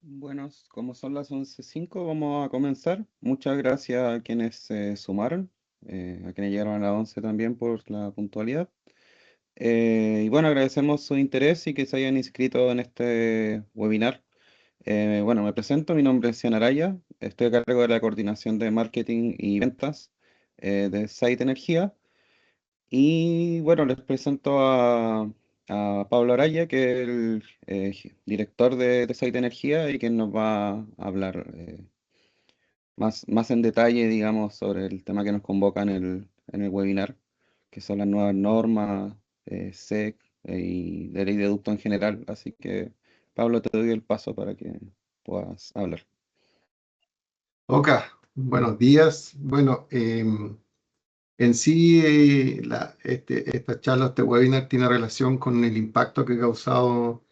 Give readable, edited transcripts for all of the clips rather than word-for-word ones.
Bueno, como son las 11:05, vamos a comenzar. Muchas gracias a quienes se sumaron, a quienes llegaron a las 11 también por la puntualidad. Y bueno, agradecemos su interés y que se hayan inscrito en este webinar. Bueno, me presento, mi nombre es Cian Araya, estoy a cargo de la coordinación de marketing y ventas de Site Energía. Y bueno, les presento a Pablo Araya, que es el director de Site Energía y quien nos va a hablar más en detalle, digamos, sobre el tema que nos convoca en el webinar, que son las nuevas normas, SEC y de ley de ducto en general. Así que, Pablo, te doy el paso para que puedas hablar. Ok, buenos días. Bueno, en sí, esta charla, este webinar tiene relación con el impacto que ha causado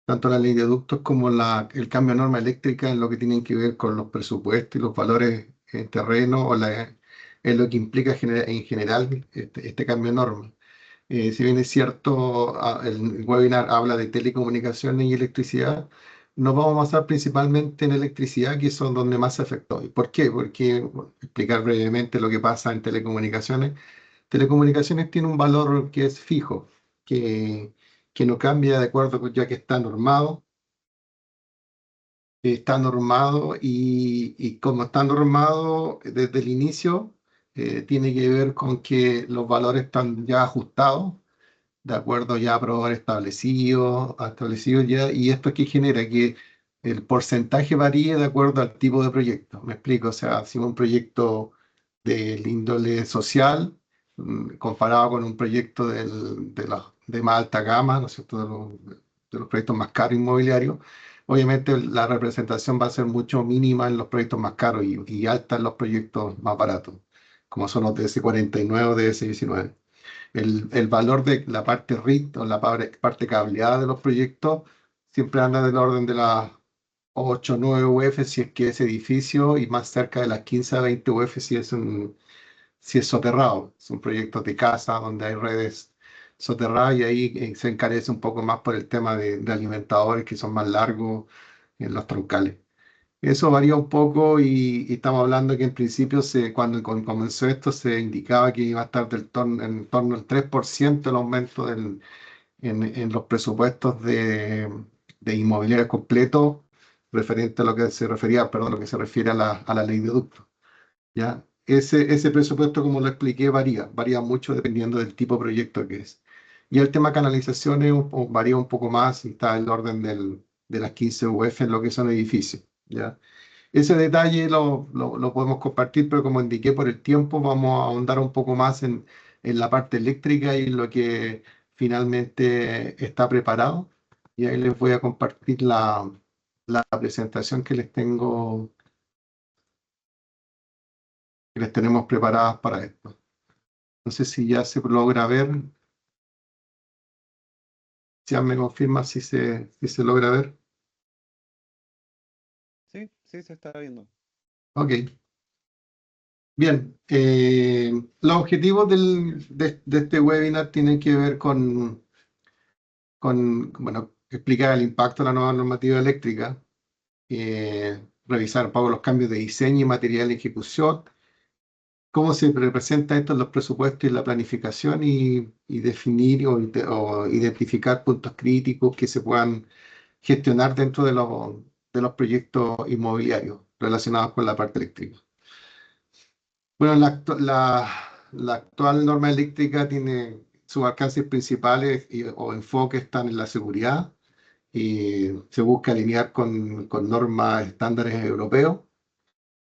tanto la ley de ductos como el cambio de norma eléctrica en lo que tienen que ver con los presupuestos y los valores en terreno en lo que implica en general este cambio de norma. Si bien es cierto, el webinar habla de telecomunicaciones y electricidad, nos vamos a basar principalmente en electricidad, que son donde más se afectó. ¿Y por qué? Porque, bueno, explicar brevemente lo que pasa en telecomunicaciones. Telecomunicaciones tiene un valor que es fijo, que, que no cambia de acuerdo con ya que está normado y como está normado desde el inicio, tiene que ver con que los valores están ya ajustados de acuerdo ya a proveedores establecidos ya, y esto que genera que el porcentaje varíe de acuerdo al tipo de proyecto. Me explico, o sea, si un proyecto del índole social, comparado con un proyecto de más alta gama, ¿no es cierto?, de los proyectos más caros inmobiliarios, obviamente la representación va a ser mucho mínima en los proyectos más caros y alta en los proyectos más baratos, como son los DS49 o DS19. El valor de la parte RIT o la parte cableada de los proyectos siempre anda del orden de las 8 o 9 UF si es que es edificio y más cerca de las 15 a 20 UF si es soterrado. Son proyectos de casa donde hay redes soterradas y ahí se encarece un poco más por el tema de alimentadores que son más largos en los troncales. Eso varía un poco y estamos hablando que en principio cuando comenzó esto se indicaba que iba a estar en torno al 3% el aumento en los presupuestos de inmobiliario completo referente a lo que se refería, perdón, lo que se refiere a la ley de ductos, ¿ya? Ese presupuesto, como lo expliqué, varía mucho dependiendo del tipo de proyecto que es. Y el tema canalizaciones varía un poco más y está en el orden de las 15 UF en lo que son edificios, ¿ya? Ese detalle lo podemos compartir, pero como indiqué por el tiempo, vamos a ahondar un poco más en la parte eléctrica y lo que finalmente está preparado. Y ahí les voy a compartir la presentación que les tenemos preparadas para esto. No sé si ya se logra ver, ya me confirma si se logra ver. Sí, sí, se está viendo. Ok, bien. Los objetivos de este webinar tienen que ver bueno, explicar el impacto de la nueva normativa eléctrica, revisar un poco los cambios de diseño y material de ejecución, cómo se representa esto en los presupuestos y la planificación y definir o identificar puntos críticos que se puedan gestionar dentro de los proyectos inmobiliarios relacionados con la parte eléctrica. Bueno, la actual norma eléctrica tiene sus alcances principales o enfoques están en la seguridad y se busca alinear con normas estándares europeos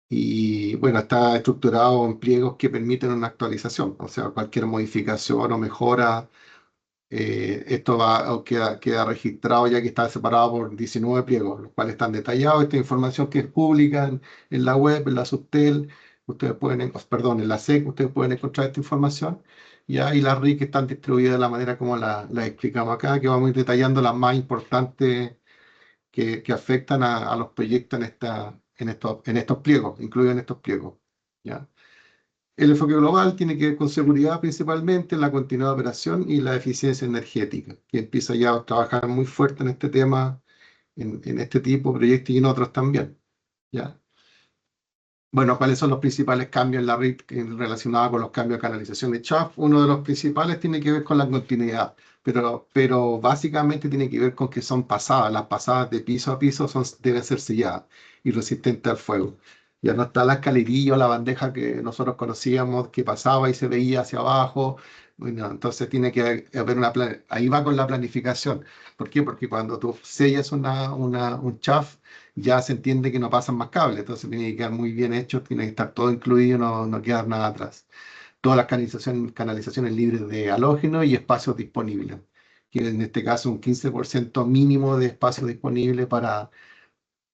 y bueno, está estructurado en pliegos que permiten una actualización, o sea, cualquier modificación o mejora, esto va o queda registrado ya que está separado por 19 pliegos, los cuales están detallados. Esta información que es pública en la web, en la Subtel, perdón, en la SEC, ustedes pueden encontrar esta información. Y las RIC están distribuidas de la manera como la explicamos acá, que vamos a ir detallando las más importantes que afectan a los proyectos en estos pliegos, incluidos en estos pliegos, ¿ya? El enfoque global tiene que ver con seguridad principalmente, la continuidad de operación y la eficiencia energética, que empieza ya a trabajar muy fuerte en este tema en este tipo de proyectos y en otros también. ¿Ya? Bueno, ¿cuáles son los principales cambios en la red relacionados con los cambios de canalización de chaff? Uno de los principales tiene que ver con la continuidad, pero básicamente tiene que ver con que son pasadas. Las pasadas de piso a piso deben ser selladas y resistentes al fuego. Ya no está la escalerilla o la bandeja que nosotros conocíamos que pasaba y se veía hacia abajo. Bueno, entonces tiene que haber ahí va con la planificación. ¿Por qué? Porque cuando tú sellas un chaff, ya se entiende que no pasan más cables, entonces tiene que quedar muy bien hecho, tiene que estar todo incluido, no quedar nada atrás. Todas las canalizaciones libres de halógeno y espacios disponibles, que en este caso un 15% mínimo de espacio disponible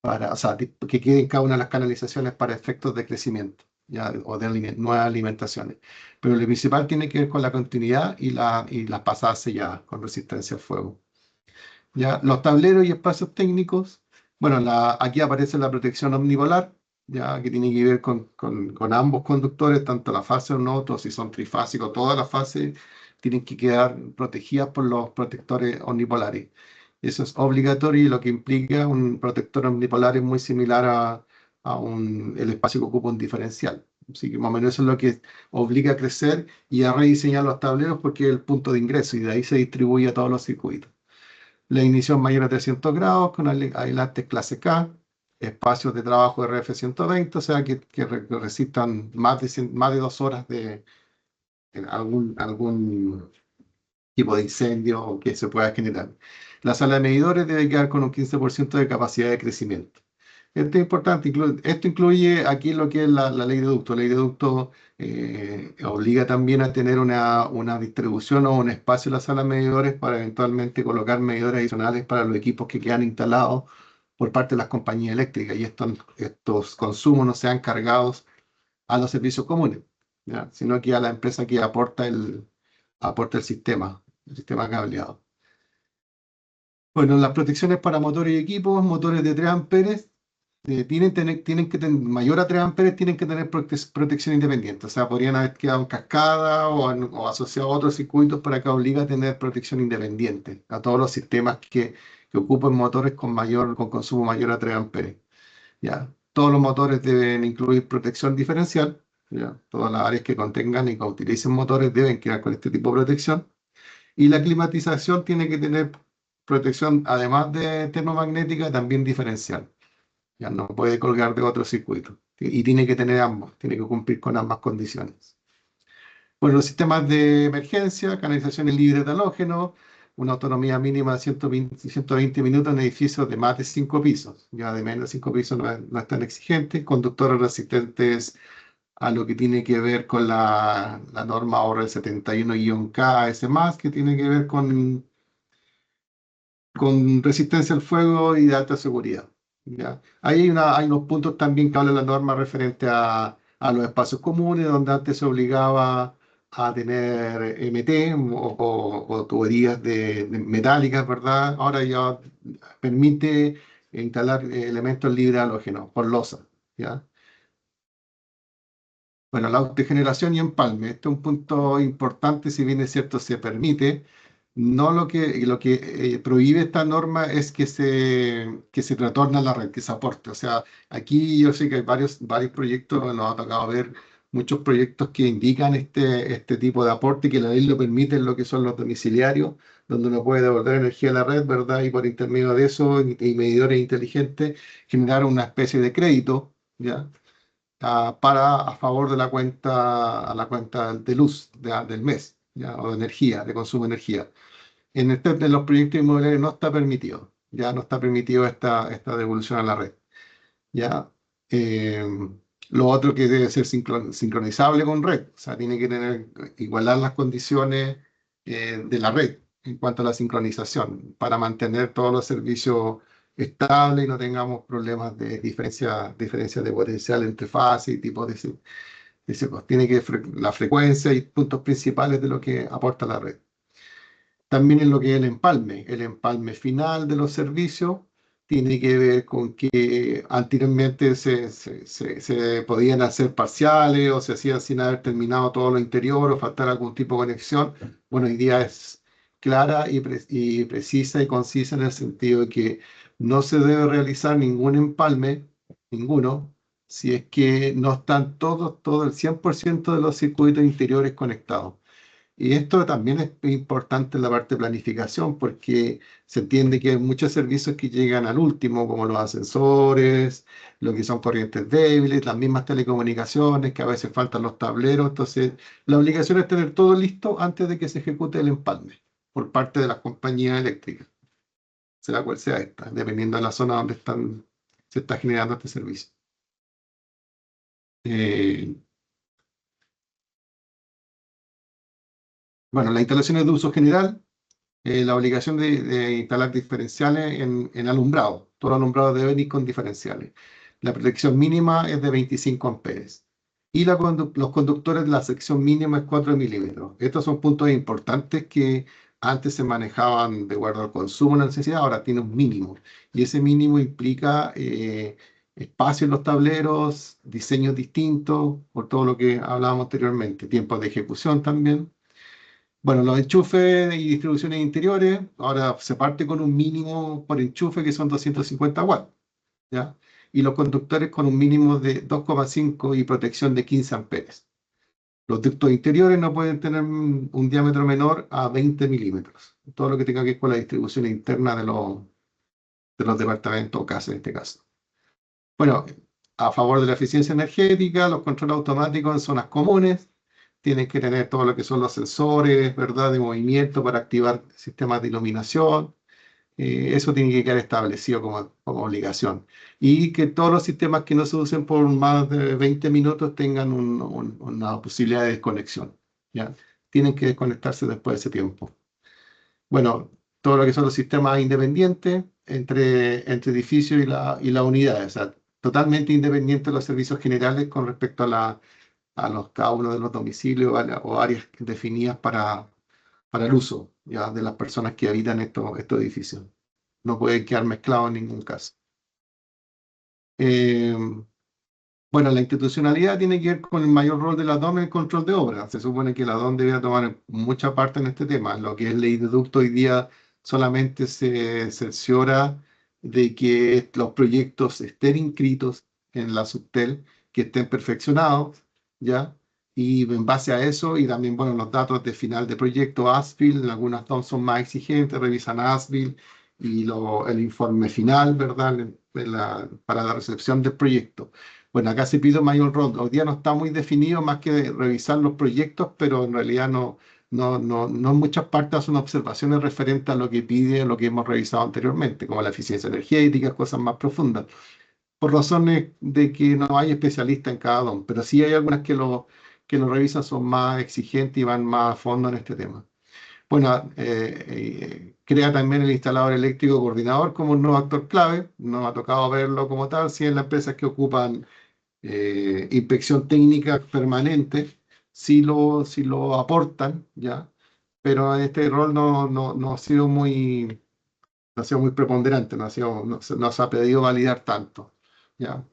o sea, que quede en cada una de las canalizaciones para efectos de crecimiento, ya, o de nuevas alimentaciones. Pero lo principal tiene que ver con la continuidad y las pasadas selladas con resistencia al fuego. ¿Ya? Los tableros y espacios técnicos, bueno, aquí aparece la protección omnipolar, ya que tiene que ver con ambos conductores, tanto la fase o no, si son trifásicos, todas las fases tienen que quedar protegidas por los protectores omnipolares. Eso es obligatorio y lo que implica un protector omnipolar es muy similar el espacio que ocupa un diferencial. Así que más o menos eso es lo que obliga a crecer y a rediseñar los tableros porque es el punto de ingreso y de ahí se distribuye a todos los circuitos. La ignición mayor a 300 grados con aislantes clase K, espacios de trabajo RF-120, o sea que resistan más de 2 horas de algún tipo de incendio que se pueda generar. La sala de medidores debe quedar con un 15% de capacidad de crecimiento. Esto es importante, esto incluye aquí lo que es la ley de ducto. La ley de ducto obliga también a tener una distribución o un espacio en la sala de medidores para eventualmente colocar medidores adicionales para los equipos que quedan instalados por parte de las compañías eléctricas y estos consumos no sean cargados a los servicios comunes, ¿ya? Sino que a la empresa que aporta el sistema cableado. Bueno, las protecciones para motores y equipos, motores de 3 amperes, tienen que tener, mayor a 3 amperes, tienen que tener protección independiente. O sea, podrían haber quedado en cascada o asociados a otros circuitos para que obliga a tener protección independiente a todos los sistemas que ocupen motores con consumo mayor a 3 amperes. ¿Ya? Todos los motores deben incluir protección diferencial. ¿Ya? Todas las áreas que contengan y que utilicen motores deben quedar con este tipo de protección. Y la climatización tiene que tener protección, además de termomagnética, también diferencial. Ya no puede colgar de otro circuito. Y tiene que tener ambos, tiene que cumplir con ambas condiciones. Bueno, los sistemas de emergencia, canalizaciones libres de halógeno, una autonomía mínima de 120 minutos en edificios de más de 5 pisos. Ya de menos de 5 pisos no es tan exigente. Conductores resistentes a lo que tiene que ver con la norma ORE 71-K, ese más, que tiene que ver con resistencia al fuego y de alta seguridad. ¿Ya? Ahí hay unos puntos también que habla la norma referente a los espacios comunes, donde antes se obligaba a tener MT o tuberías de metálicas, ¿verdad? Ahora ya permite instalar elementos libres de halógeno por losa, ¿ya? Bueno, la autogeneración y empalme. Este es un punto importante, si bien es cierto, se permite. No lo que prohíbe esta norma es que se retorne a la red, que se aporte. O sea, aquí yo sé que hay varios proyectos, nos ha tocado ver muchos proyectos que indican este tipo de aporte, que la ley lo permite en lo que son los domiciliarios, donde uno puede devolver energía a la red, ¿verdad? Y por intermedio de eso y medidores inteligentes, generar una especie de crédito, ¿ya? A favor de la cuenta de luz del mes, ¿ya? O de energía, de consumo de energía. En los proyectos inmobiliarios no está permitido, ya no está permitido esta devolución a la red. ¿Ya? Eh, lo otro que debe ser sincronizable con red, o sea, tiene que igualar las condiciones de la red en cuanto a la sincronización para mantener todos los servicios estables y no tengamos problemas de diferencia de potencial entre fases y tipos de cosas. Tiene que la frecuencia y puntos principales de lo que aporta la red. También en lo que es el empalme final de los servicios tiene que ver con que anteriormente se podían hacer parciales o se hacían sin haber terminado todo lo interior o faltar algún tipo de conexión. Bueno, hoy día es clara y precisa y concisa en el sentido de que no se debe realizar ningún empalme, ninguno, si es que no están todo el 100% de los circuitos interiores conectados. Y esto también es importante en la parte de planificación porque se entiende que hay muchos servicios que llegan al último, como los ascensores, lo que son corrientes débiles, las mismas telecomunicaciones, que a veces faltan los tableros. Entonces, la obligación es tener todo listo antes de que se ejecute el empalme por parte de las compañías eléctricas, sea cual sea esta, dependiendo de la zona donde se está generando este servicio. Eh, bueno, las instalaciones de uso general. La obligación de instalar diferenciales en alumbrado. Todos los alumbrados deben ir con diferenciales. La protección mínima es de 25 amperes. Y los conductores de la sección mínima es 4 milímetros. Estos son puntos importantes que antes se manejaban de acuerdo al consumo, la necesidad, ahora tiene un mínimo. Y ese mínimo implica espacio en los tableros, diseños distintos, por todo lo que hablábamos anteriormente, tiempos de ejecución también. Bueno, los enchufes y distribuciones interiores, ahora se parte con un mínimo por enchufe que son 250 watts, ¿ya? Y los conductores con un mínimo de 2,5 y protección de 15 amperes. Los ductos interiores no pueden tener un diámetro menor a 20 milímetros. Todo lo que tenga que ver con la distribución interna de los departamentos o casas en este caso. Bueno, a favor de la eficiencia energética, los controles automáticos en zonas comunes tienen que tener todo lo que son los sensores, ¿verdad?, de movimiento para activar sistemas de iluminación. Eso tiene que quedar establecido como obligación. Y que todos los sistemas que no se usen por más de 20 minutos tengan una posibilidad de desconexión, ¿ya? Tienen que desconectarse después de ese tiempo. Bueno, todo lo que son los sistemas independientes entre edificios y la unidad, o sea, totalmente independientes de los servicios generales con respecto a cada uno de los domicilios o áreas definidas para el uso, ya, de las personas que habitan estos edificios. No pueden quedar mezclados en ningún caso. Eh, bueno, la institucionalidad tiene que ver con el mayor rol de la DOM en el control de obra. Se supone que la DOM debería tomar mucha parte en este tema. Lo que es ley de ducto hoy día solamente se cerciora de que los proyectos estén inscritos en la Subtel, que estén perfeccionados, ¿ya? Y en base a eso, y también, bueno, los datos de final de proyecto ASBIL, algunas DOM son más exigentes, revisan ASBIL y el informe final, ¿verdad? Para la recepción del proyecto. Bueno, acá se pide un mayor rol. Hoy día no está muy definido más que revisar los proyectos, pero en realidad no en muchas partes hacen observaciones referentes a lo que pide, lo que hemos revisado anteriormente, como la eficiencia energética, cosas más profundas, por razones de que no hay especialistas en cada don, pero sí hay algunas que lo revisan, son más exigentes y van más a fondo en este tema. Bueno, crea también el instalador eléctrico coordinador como un nuevo actor clave. No me ha tocado verlo como tal, sí en las empresas que ocupan inspección técnica permanente, sí lo aportan, ¿ya? Pero este rol no ha sido muy preponderante, no se ha pedido validar tanto, ¿ya?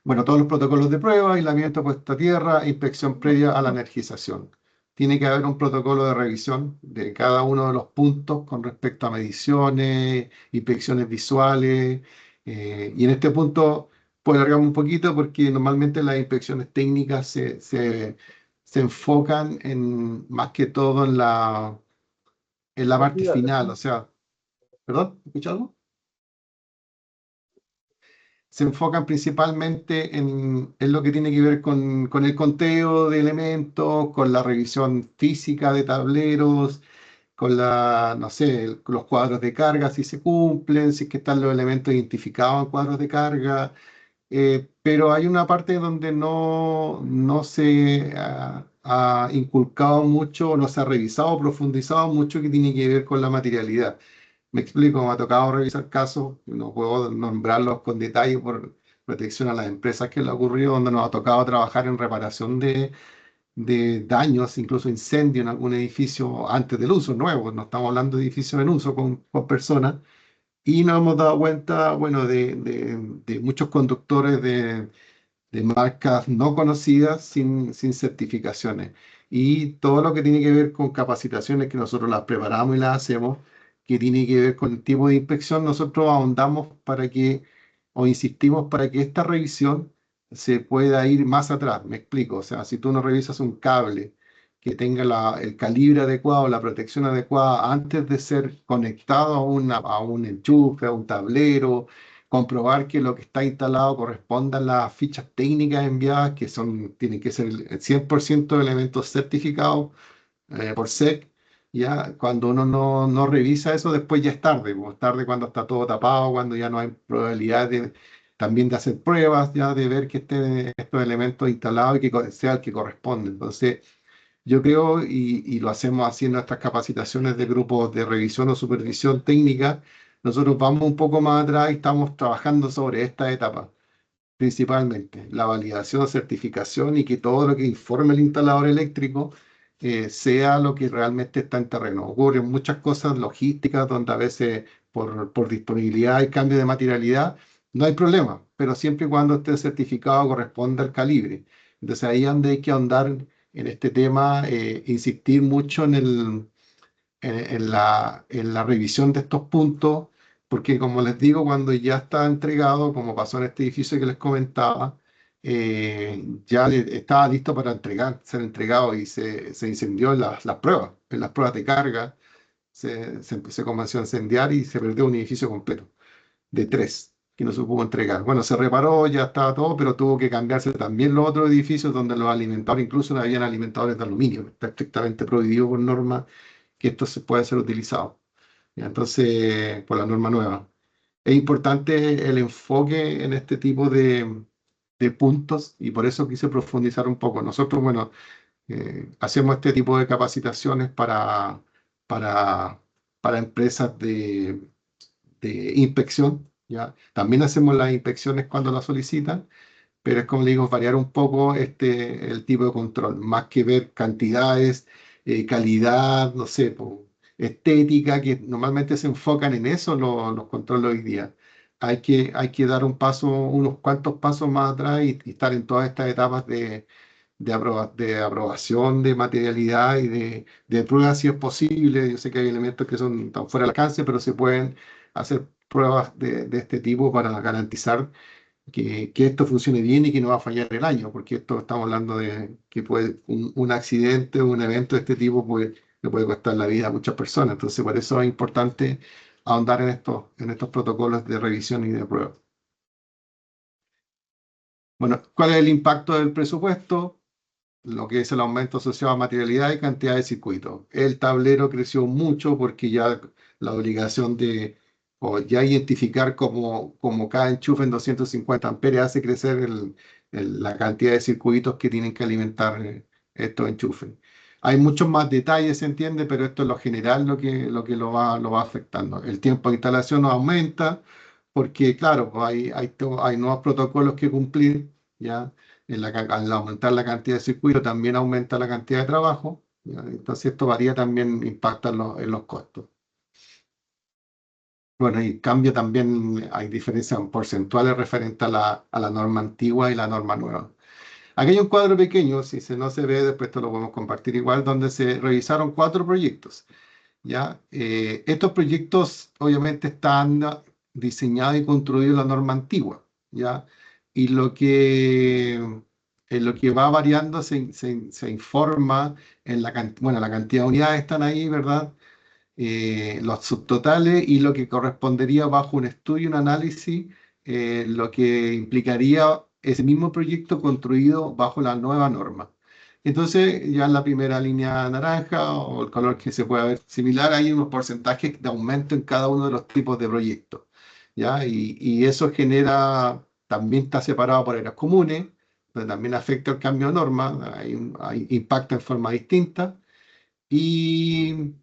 Bueno, todos los protocolos de prueba, aislamiento puesta a tierra, inspección previa a la energización. Tiene que haber un protocolo de revisión de cada uno de los puntos con respecto a mediciones, inspecciones visuales. Y en este punto puedo alargarme un poquito porque normalmente las inspecciones técnicas se enfocan más que todo en la parte final. O sea, ¿perdón? ¿Escuchas algo? Se enfocan principalmente en lo que tiene que ver con el conteo de elementos, con la revisión física de tableros, con no sé, con los cuadros de carga, si se cumplen, si es que están los elementos identificados en cuadros de carga. Pero hay una parte donde no se ha inculcado mucho, no se ha revisado, profundizado mucho, que tiene que ver con la materialidad. Me explico, me ha tocado revisar casos, no puedo nombrarlos con detalle por protección a las empresas que le ha ocurrido, donde nos ha tocado trabajar en reparación de daños, incluso incendio en algún edificio antes del uso nuevo. No estamos hablando de edificios en uso con personas. Y nos hemos dado cuenta, bueno, de muchos conductores de marcas no conocidas sin certificaciones. Y todo lo que tiene que ver con capacitaciones que nosotros las preparamos y las hacemos, que tiene que ver con el tipo de inspección, nosotros ahondamos para que, o insistimos para que esta revisión se pueda ir más atrás. Me explico, o sea, si tú no revisas un cable que tenga el calibre adecuado, la protección adecuada antes de ser conectado a un enchufe, a un tablero, comprobar que lo que está instalado corresponda a las fichas técnicas enviadas, que tienen que ser el 100% de elementos certificados por SEC. Ya cuando uno no revisa eso, después ya es tarde, pues, es tarde cuando está todo tapado, cuando ya no hay probabilidad también de hacer pruebas, ya de ver que estén estos elementos instalados y que sea el que corresponde. Entonces, yo creo, y lo hacemos así en nuestras capacitaciones de grupos de revisión o supervisión técnica, nosotros vamos un poco más atrás y estamos trabajando sobre esta etapa, principalmente la validación, certificación y que todo lo que informe el instalador eléctrico sea lo que realmente está en terreno. Ocurren muchas cosas logísticas donde a veces por disponibilidad y cambio de materialidad no hay problema, pero siempre y cuando esté certificado corresponde al calibre. Entonces ahí es donde hay que ahondar en este tema, insistir mucho en la revisión de estos puntos, porque como les digo, cuando ya está entregado, como pasó en este edificio que les comentaba, ya estaba listo para ser entregado y se incendió en las pruebas de carga, se comenzó a incendiar y se perdió un edificio completo de tres que no se pudo entregar. Bueno, se reparó, ya estaba todo, pero tuvo que cambiarse también los otros edificios donde los alimentadores, incluso no habían alimentadores de aluminio, está estrictamente prohibido por norma que esto se puede ser utilizado. ¿Ya? Entonces, por la norma nueva. Es importante el enfoque en este tipo de puntos y por eso quise profundizar un poco. Nosotros, bueno, hacemos este tipo de capacitaciones para, para empresas de inspección, ¿ya? También hacemos las inspecciones cuando las solicitan, pero es como le digo, variar un poco el tipo de control, más que ver cantidades, calidad, no sé, estética, que normalmente se enfocan en eso los controles hoy día. Hay que dar unos cuantos pasos más atrás y estar en todas estas etapas de aprobación de materialidad y de pruebas si es posible. Yo sé que hay elementos que son tan fuera del alcance, pero se pueden hacer pruebas de este tipo para garantizar que esto funcione bien y que no va a fallar el año, porque esto estamos hablando de que un accidente o un evento de este tipo le puede costar la vida a muchas personas. Entonces, por eso es importante ahondar en estos protocolos de revisión y de prueba. Bueno, ¿cuál es el impacto del presupuesto? Lo que es el aumento asociado a materialidad y cantidad de circuitos. El tablero creció mucho porque ya la obligación o ya identificar como cada enchufe en 250 amperes hace crecer la cantidad de circuitos que tienen que alimentar estos enchufes. Hay muchos más detalles, se entiende, pero esto es lo general lo va afectando. El tiempo de instalación no aumenta porque, claro, pues hay nuevos protocolos que cumplir, ¿ya? Al aumentar la cantidad de circuitos también aumenta la cantidad de trabajo, ¿ya? Entonces esto varía también, impacta en los costos. Bueno, y cambio también, hay diferencias porcentuales referente a la norma antigua y la norma nueva. Aquí hay un cuadro pequeño, si no se ve, después esto lo podemos compartir igual, donde se revisaron 4 proyectos. ¿Ya? Estos proyectos obviamente están diseñados y construidos en la norma antigua, ¿ya? Y en lo que va variando se informa bueno, la cantidad de unidades están ahí, ¿verdad? Los subtotales y lo que correspondería bajo un estudio, un análisis, lo que implicaría ese mismo proyecto construido bajo la nueva norma. Entonces, ya en la primera línea naranja o el color que se puede ver similar, hay unos porcentajes de aumento en cada uno de los tipos de proyectos, ¿ya? Y eso también está separado por áreas comunes, pero también afecta el cambio de norma, hay impacto en forma distinta. Y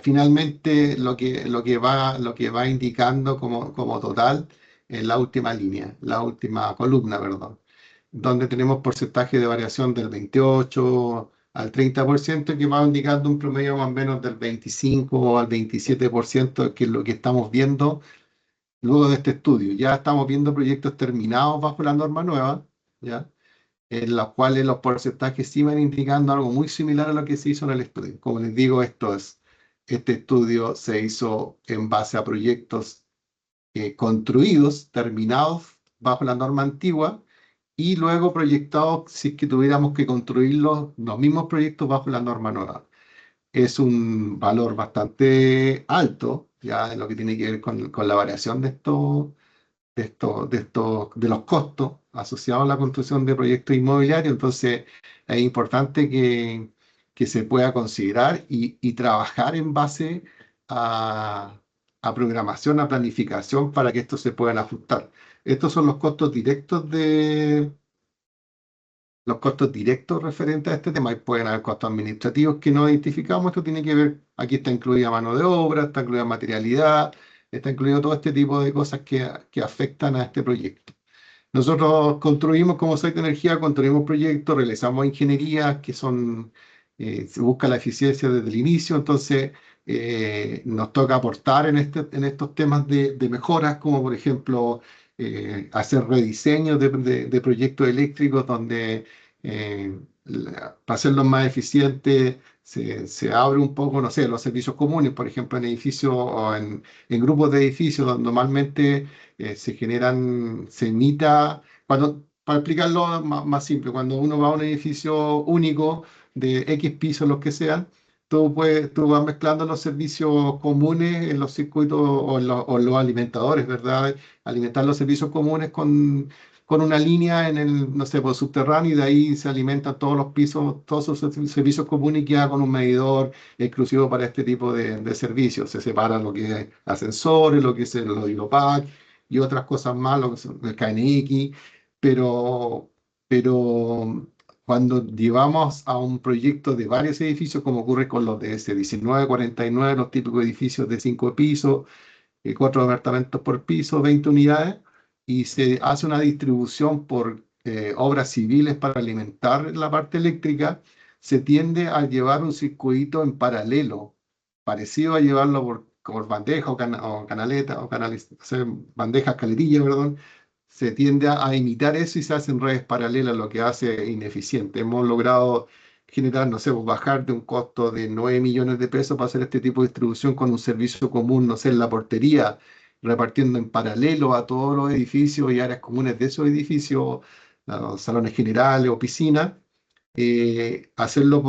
finalmente lo que va indicando como total en la última línea, la última columna, perdón, donde tenemos porcentaje de variación del 28 al 30%, que va indicando un promedio más o menos del 25 al 27%, que es lo que estamos viendo luego de este estudio. Ya estamos viendo proyectos terminados bajo la norma nueva, ¿ya? En los cuales los porcentajes sí van indicando algo muy similar a lo que se hizo en el estudio. Como les digo, esto es Este estudio se hizo en base a proyectos construidos, terminados bajo la norma antigua, y luego proyectados si es que tuviéramos que construirlos, los mismos proyectos bajo la norma nueva. Es un valor bastante alto, ya en lo que tiene que ver con la variación de los costos asociados a la construcción de proyectos inmobiliarios. Entonces, es importante que se pueda considerar y trabajar en base a, a programación, a planificación para que estos se puedan ajustar. Estos son los costos directos referentes a este tema, y pueden haber costos administrativos que no identificamos. Esto tiene que ver, aquí está incluida mano de obra, está incluida materialidad, está incluido todo este tipo de cosas que afectan a este proyecto. Nosotros construimos como site de energía, construimos proyectos, realizamos ingenierías que son, se busca la eficiencia desde el inicio. Entonces nos toca aportar en estos temas de mejoras, como por ejemplo hacer rediseños de proyectos eléctricos donde para hacerlos más eficientes se abre un poco, no sé, los servicios comunes, por ejemplo, en edificios o en grupos de edificios donde normalmente se imita, para explicarlo más simple, cuando uno va a un edificio único de X pisos, los que sean, tú vas mezclando los servicios comunes en los circuitos o los alimentadores, ¿verdad? Alimentar los servicios comunes con una línea en el, no sé, por subterráneo, y de ahí se alimentan todos los pisos, todos esos servicios comunes, y queda con un medidor exclusivo para este tipo de servicios. Se separa lo que es ascensores, lo que es el Odilopac y otras cosas más, lo que son el KNX, pero cuando llevamos a un proyecto de varios edificios, como ocurre con los de S1949, los típicos edificios de 5 pisos, 4 departamentos por piso, 20 unidades, y se hace una distribución por obras civiles para alimentar la parte eléctrica, se tiende a llevar un circuito en paralelo, parecido a llevarlo por bandeja o canaleta, o canales, o sea, bandeja, escalerilla, perdón. Se tiende a imitar eso y se hacen redes paralelas, lo que hace ineficiente. Hemos logrado generar, no sé, pues, bajar de un costo de 9 millones de pesos para hacer este tipo de distribución con un servicio común, no sé, en la portería, repartiendo en paralelo a todos los edificios y áreas comunes de esos edificios, a los salones generales o piscinas. Hacerlo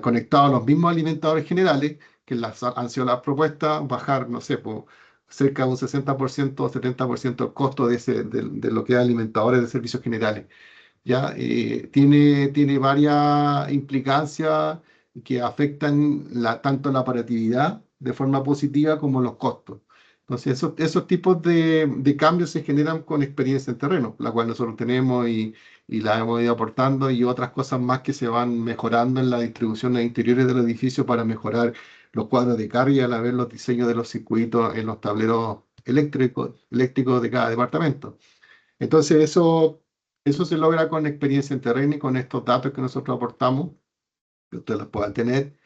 conectado a los mismos alimentadores generales, que han sido las propuestas, bajar, no sé, pues, cerca de un 60% o 70% el costo de lo que es alimentadores de servicios generales. ¿Ya? Tiene varias implicancias que afectan tanto la operatividad de forma positiva como los costos. Entonces, esos tipos de cambios se generan con experiencia en terreno, la cual nosotros tenemos y la hemos ido aportando, y otras cosas más que se van mejorando en la distribución de interiores del edificio para mejorar los cuadros de carga y a la vez los diseños de los circuitos en los tableros eléctricos de cada departamento. Entonces, eso se logra con experiencia en terreno y con estos datos que nosotros aportamos, que ustedes los puedan tener,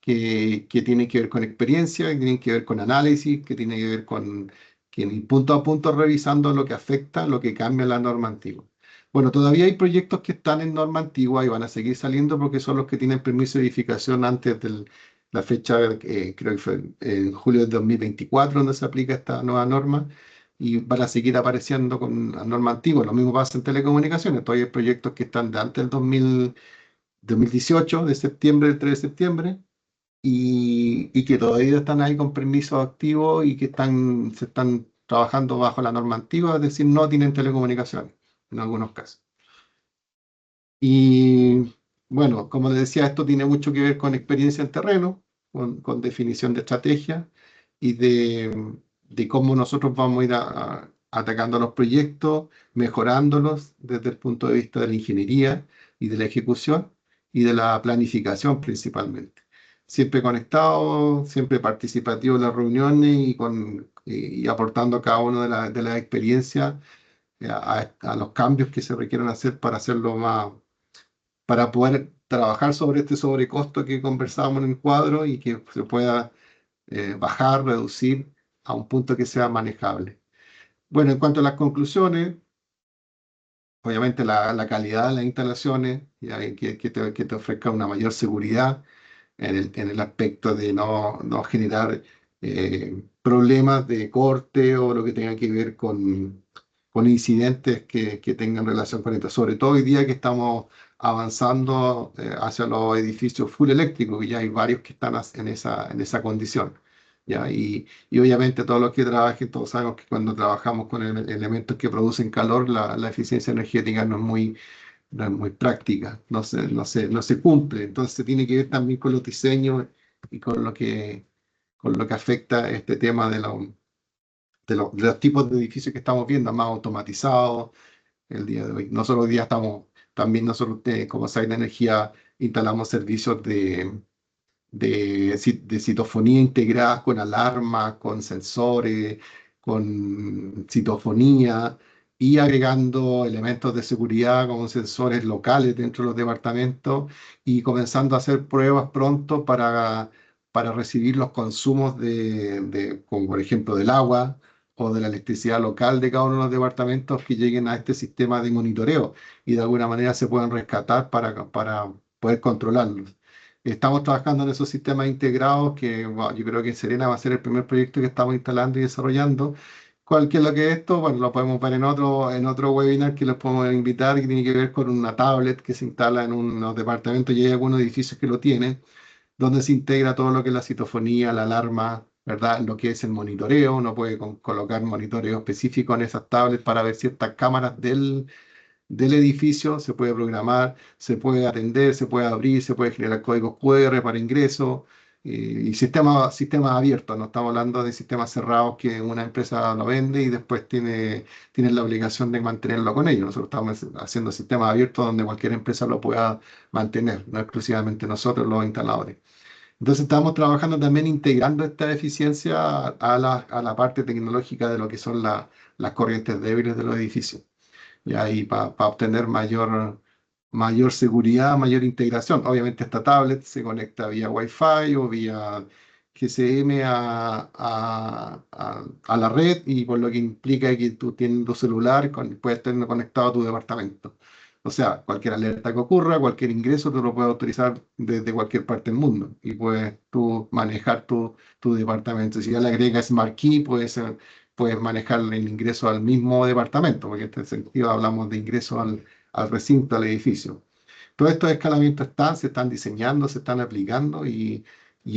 que tienen que ver con experiencia, que tienen que ver con análisis, que tienen que ver con que punto a punto revisando lo que afecta, lo que cambia la norma antigua. Bueno, todavía hay proyectos que están en norma antigua y van a seguir saliendo porque son los que tienen permiso de edificación antes de la fecha, creo que fue en julio de 2024, donde se aplica esta nueva norma, y van a seguir apareciendo con la norma antigua. Lo mismo pasa en telecomunicaciones. Todavía hay proyectos que están de antes del 2018, de septiembre, del 3 de septiembre, y que todavía están ahí con permisos activos y que se están trabajando bajo la norma antigua, es decir, no tienen telecomunicaciones en algunos casos. Y bueno, como les decía, esto tiene mucho que ver con experiencia en terreno, con definición de estrategia y de cómo nosotros vamos a ir atacando los proyectos, mejorándolos desde el punto de vista de la ingeniería y de la ejecución y de la planificación principalmente. Siempre conectado, siempre participativo en las reuniones y aportando cada una de las experiencias a los cambios que se requieren hacer para hacerlo más, para poder trabajar sobre este sobrecosto que conversábamos en el cuadro, y que se pueda bajar, reducir a un punto que sea manejable. Bueno, en cuanto a las conclusiones, obviamente la calidad de las instalaciones, ya, que te ofrezca una mayor seguridad, en el aspecto de no generar problemas de corte o lo que tenga que ver con incidentes que tengan relación con esto. Sobre todo hoy día que estamos avanzando hacia los edificios full eléctricos, que ya hay varios que están en esa condición. ¿Ya? Y obviamente todos los que trabajen, todos sabemos que cuando trabajamos con elementos que producen calor, la eficiencia energética no es muy práctica, no se cumple. Entonces tiene que ver también con los diseños y con lo que afecta este tema de los tipos de edificios que estamos viendo, más automatizados el día de hoy. Nosotros hoy día estamos, también nosotros como Saina Energía instalamos servicios de citofonía integradas con alarmas, con sensores, con citofonía y agregando elementos de seguridad como sensores locales dentro de los departamentos y comenzando a hacer pruebas pronto para recibir los consumos como por ejemplo del agua o de la electricidad local de cada uno de los departamentos que lleguen a este sistema de monitoreo y de alguna manera se puedan rescatar para poder controlarlos. Estamos trabajando en esos sistemas integrados que bueno, yo creo que Serena va a ser el primer proyecto que estamos instalando y desarrollando. ¿Cuál que es lo que es esto? Bueno, lo podemos ver en otro webinar que los podemos invitar que tiene que ver con una tablet que se instala en unos departamentos y hay algunos edificios que lo tienen, donde se integra todo lo que es la citofonía, la alarma, ¿verdad? Lo que es el monitoreo. Uno puede colocar monitoreo específico en esas tablets para ver ciertas cámaras del edificio, se puede programar, se puede atender, se puede abrir, se puede generar códigos QR para ingreso y sistemas abiertos. No estamos hablando de sistemas cerrados que una empresa lo vende y después tiene la obligación de mantenerlo con ellos. Nosotros estamos haciendo sistemas abiertos donde cualquier empresa lo pueda mantener, no exclusivamente nosotros los instaladores. Entonces estamos trabajando también integrando esta eficiencia a la parte tecnológica de lo que son las corrientes débiles de los edificios. Y ahí para obtener mayor seguridad, mayor integración. Obviamente esta tablet se conecta vía Wi-Fi o vía GSM a la red y por lo que implica que tú tienes tu celular, puedes tener conectado a tu departamento. O sea, cualquier alerta que ocurra, cualquier ingreso, tú lo puedes autorizar desde cualquier parte del mundo y puedes tú manejar tu departamento. Si ya le agregas Smart Key, puedes manejar el ingreso al mismo departamento, porque en este sentido hablamos de ingreso al recinto, al edificio. Todos estos escalamientos se están diseñando, se están aplicando y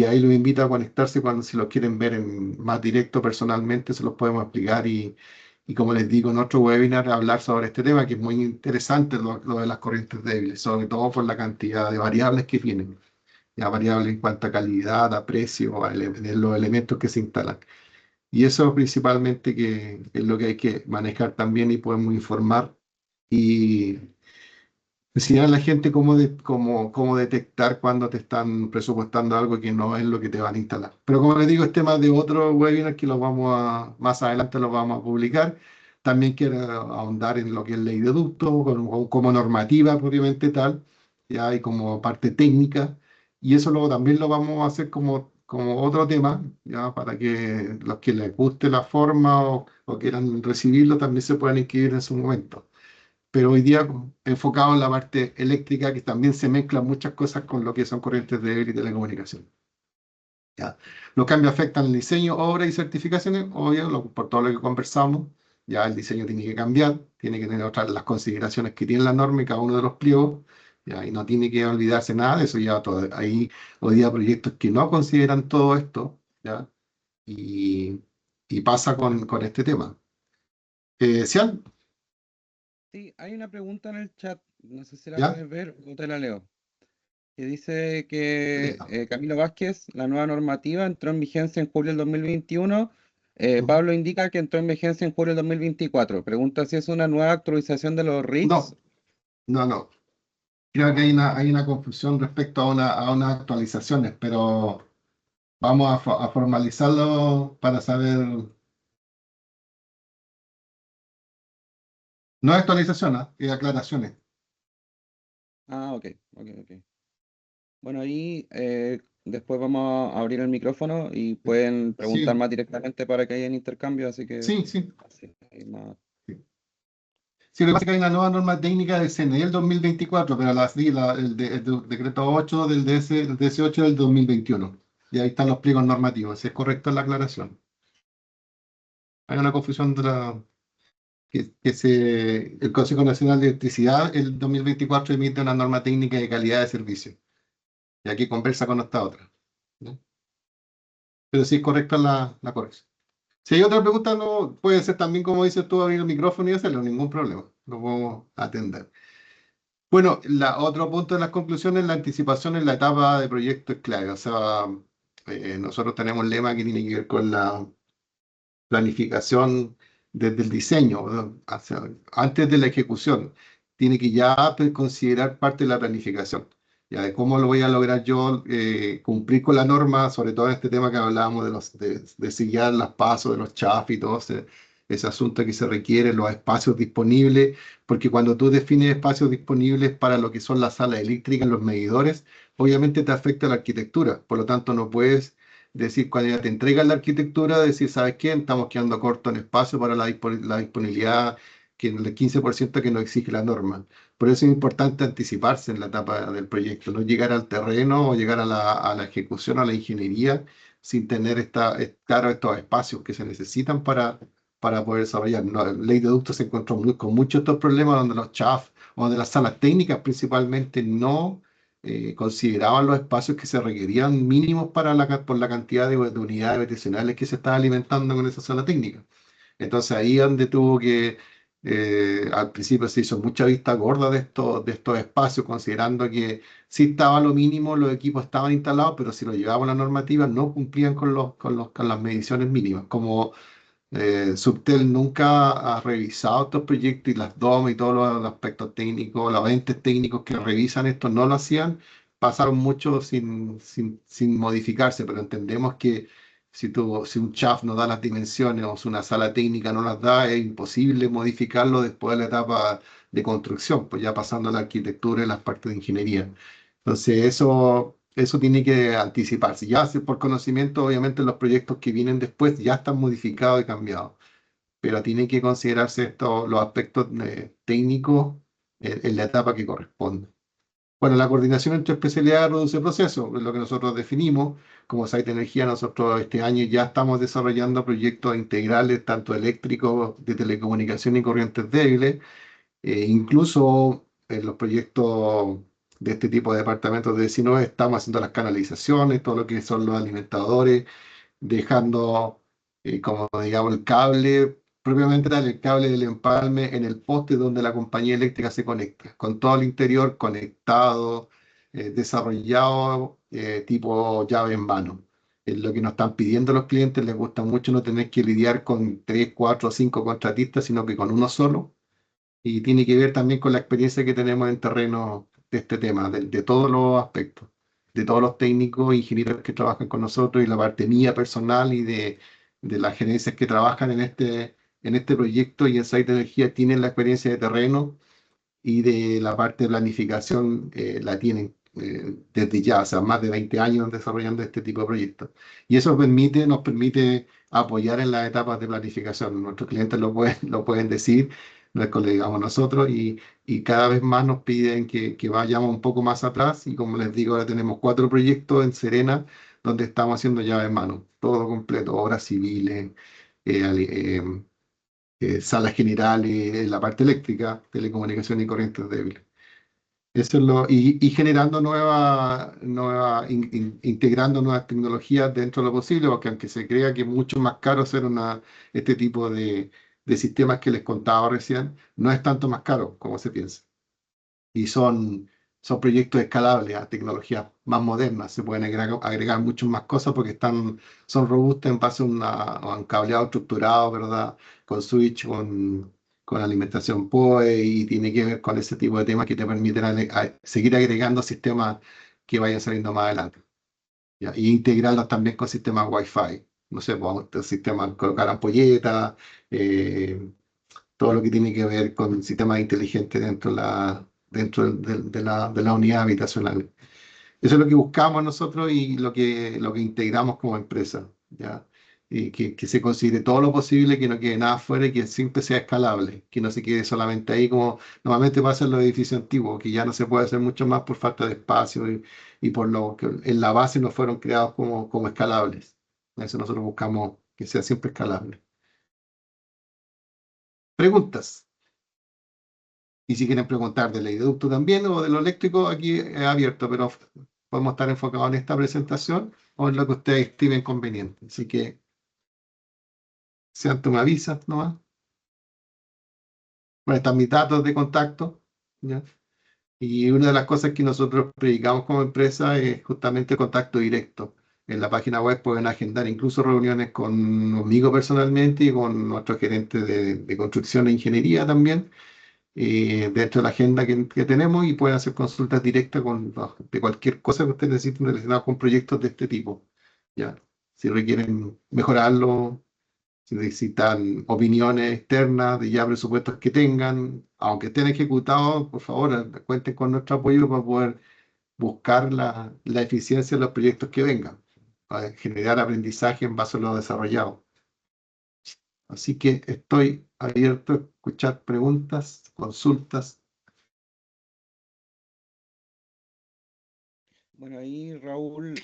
ahí los invito a conectarse cuando si los quieren ver más directo personalmente, se los podemos explicar y como les digo en otro webinar, hablar sobre este tema que es muy interesante, lo de las corrientes débiles, sobre todo por la cantidad de variables que tienen, ya variables en cuanto a calidad, a precio, de los elementos que se instalan. Y eso principalmente que es lo que hay que manejar también y podemos informar y enseñar a la gente cómo detectar cuando te están presupuestando algo que no es lo que te van a instalar. Pero como les digo, es tema de otro webinar que más adelante lo vamos a publicar. También quiero ahondar en lo que es ley de ducto, como normativa propiamente tal, ya y como parte técnica. Y eso luego también lo vamos a hacer como otro tema, ya para que los que les guste la forma o quieran recibirlo también se puedan inscribir en su momento, pero hoy día enfocado en la parte eléctrica, que también se mezclan muchas cosas con lo que son corrientes de aire y telecomunicación. ¿Ya? Los cambios afectan el diseño, obra y certificaciones, obvio, por todo lo que conversamos. Ya el diseño tiene que cambiar, tiene que tener otras las consideraciones que tiene la norma y cada uno de los pliegos, ¿ya? Y no tiene que olvidarse nada de eso. Ya todo, hay hoy día proyectos que no consideran todo esto, ¿ya? Y, y pasa con este tema. Cian, Sí, hay una pregunta en el chat, no sé si la ¿ya? puedes ver o te la leo, que dice que Camilo Vázquez, la nueva normativa entró en vigencia en julio del 2021. Ujú. Pablo indica que entró en vigencia en julio del 2024. Pregunta si es una nueva actualización de los RICS. No, no. Creo que hay una confusión respecto a unas actualizaciones, pero vamos a formalizarlo para saber. No es actualización, ¿ah? Es aclaraciones. Ah, ok, ok. Bueno, ahí después vamos a abrir el micrófono y pueden preguntar Sí, más directamente para que haya intercambio, así que sí, sí. así hay más. Sí. Sí, lo que pasa es que hay una nueva norma técnica del CNE del 2024, pero el decreto 8 del DS8 del 2021. Y ahí están los pliegos normativos, si es correcta la aclaración. Hay una confusión el Consejo Nacional de Electricidad el 2024 emite una norma técnica de calidad de servicio. Y aquí conversa con esta otra, ¿no? Pero sí es correcta la corrección. Si hay otra pregunta, no, puede ser también, como dices tú, abrir el micrófono y hacerlo, ningún problema. Lo podemos atender. Bueno, otro punto de las conclusiones, la anticipación en la etapa de proyecto es clave. O sea, nosotros tenemos un lema que tiene que ver con la planificación desde el diseño, ¿no? O sea, antes de la ejecución. Tiene que ya considerar parte de la planificación. Ya de cómo lo voy a lograr yo cumplir con la norma, sobre todo en este tema que hablábamos de sellar las pasos, de los chaf y todo ese asunto que se requiere, los espacios disponibles, porque cuando tú defines espacios disponibles para lo que son las salas eléctricas, los medidores, obviamente te afecta la arquitectura. Por lo tanto, no puedes decir, cuando ya te entregan la arquitectura, decir, ¿sabes qué? Estamos quedando cortos en espacio para la disponibilidad, que el 15% que nos exige la norma. Por eso es importante anticiparse en la etapa del proyecto, no llegar al terreno o llegar a la ejecución, a la ingeniería, sin tener claro estos espacios que se necesitan para poder desarrollar. No, la ley de ductos se encontró con muchos de estos problemas donde los CHAF o donde las salas técnicas principalmente no consideraban los espacios que se requerían mínimos por la cantidad de unidades habitacionales que se estaba alimentando con esa sala técnica. Entonces ahí es donde tuvo que, al principio se hizo mucha vista gorda de estos espacios, considerando que sí estaba lo mínimo, los equipos estaban instalados, pero si lo llevaban a la normativa no cumplían con las mediciones mínimas, como Subtel nunca ha revisado estos proyectos y las DOM y todos los aspectos técnicos, los entes técnicos que revisan esto no lo hacían, pasaron mucho sin modificarse, pero entendemos que si un CHAF no da las dimensiones o si una sala técnica no las da, es imposible modificarlo después de la etapa de construcción, pues ya pasando a la arquitectura y las partes de ingeniería. Entonces, eso tiene que anticiparse. Ya por conocimiento, obviamente los proyectos que vienen después ya están modificados y cambiados, pero tienen que considerarse los aspectos técnicos en la etapa que corresponde. Bueno, la coordinación entre especialidades reduce procesos, es lo que nosotros definimos. Como Site Energía, nosotros este año ya estamos desarrollando proyectos integrales, tanto eléctricos, de telecomunicación y corrientes débiles, incluso en los proyectos de este tipo de departamentos de vecinos estamos haciendo las canalizaciones, todo lo que son los alimentadores, dejando como digamos el cable, propiamente tal, el cable del empalme en el poste donde la compañía eléctrica se conecta, con todo el interior conectado, desarrollado tipo llave en mano. Es lo que nos están pidiendo los clientes, les gusta mucho no tener que lidiar con 3, 4 o 5 contratistas, sino que con uno solo, y tiene que ver también con la experiencia que tenemos en terreno de este tema, de todos los aspectos, de todos los técnicos e ingenieros que trabajan con nosotros y la parte mía personal y de las gerencias que trabajan en este proyecto y en Site Energía tienen la experiencia de terreno y de la parte de planificación la tienen desde ya, o sea, más de 20 años desarrollando este tipo de proyectos. Y eso nos permite apoyar en las etapas de planificación. Nuestros clientes lo pueden decir, no es que lo digamos nosotros, y cada vez más nos piden que vayamos un poco más atrás. Y como les digo, ahora tenemos 4 proyectos en Serena donde estamos haciendo llave en mano, todo completo, obras civiles, salas generales, la parte eléctrica, telecomunicación y corrientes débiles. Eso es y generando integrando nuevas tecnologías dentro de lo posible, porque aunque se crea que es mucho más caro hacer este tipo de sistemas que les contaba recién, no es tanto más caro como se piensa. Y son proyectos escalables a tecnologías más modernas. Se pueden agregar muchas más cosas porque son robustas en base a un cableado estructurado, ¿verdad? Con switch, con alimentación PoE, y tiene que ver con ese tipo de temas que te permiten seguir agregando sistemas que vayan saliendo más adelante. ¿Ya? Y integrarlos también con sistemas Wi-Fi. No sé, pues, sistemas, colocar ampolletas, todo lo que tiene que ver con sistemas inteligentes dentro de la unidad habitacional. Eso es lo que buscamos nosotros y lo que integramos como empresa, ¿ya? que se considere todo lo posible, que no quede nada afuera y que siempre sea escalable, que no se quede solamente ahí como normalmente pasa en los edificios antiguos, que ya no se puede hacer mucho más por falta de espacio y por lo que en la base no fueron creados como escalables. A eso nosotros buscamos que sea siempre escalable. Preguntas. Y si quieren preguntar del educto también o de lo eléctrico, aquí es abierto, pero podemos estar enfocados en esta presentación o en lo que ustedes estimen conveniente. Así que, sean tú me avisas nomás. Bueno, están mis datos de contacto, ¿ya? Y una de las cosas que nosotros predicamos como empresa es justamente el contacto directo. En la página web pueden agendar incluso reuniones conmigo personalmente y con nuestro gerente de construcción e ingeniería también, dentro de la agenda que tenemos y pueden hacer consultas directas de cualquier cosa que ustedes necesiten relacionada con proyectos de este tipo. ¿Ya? Si requieren mejorarlo, si necesitan opiniones externas de ya presupuestos que tengan, aunque estén ejecutados, por favor, cuenten con nuestro apoyo para poder buscar la eficiencia de los proyectos que vengan, para generar aprendizaje en base a lo desarrollado. Así que estoy abierto a escuchar preguntas, consultas. Bueno, ahí Raúl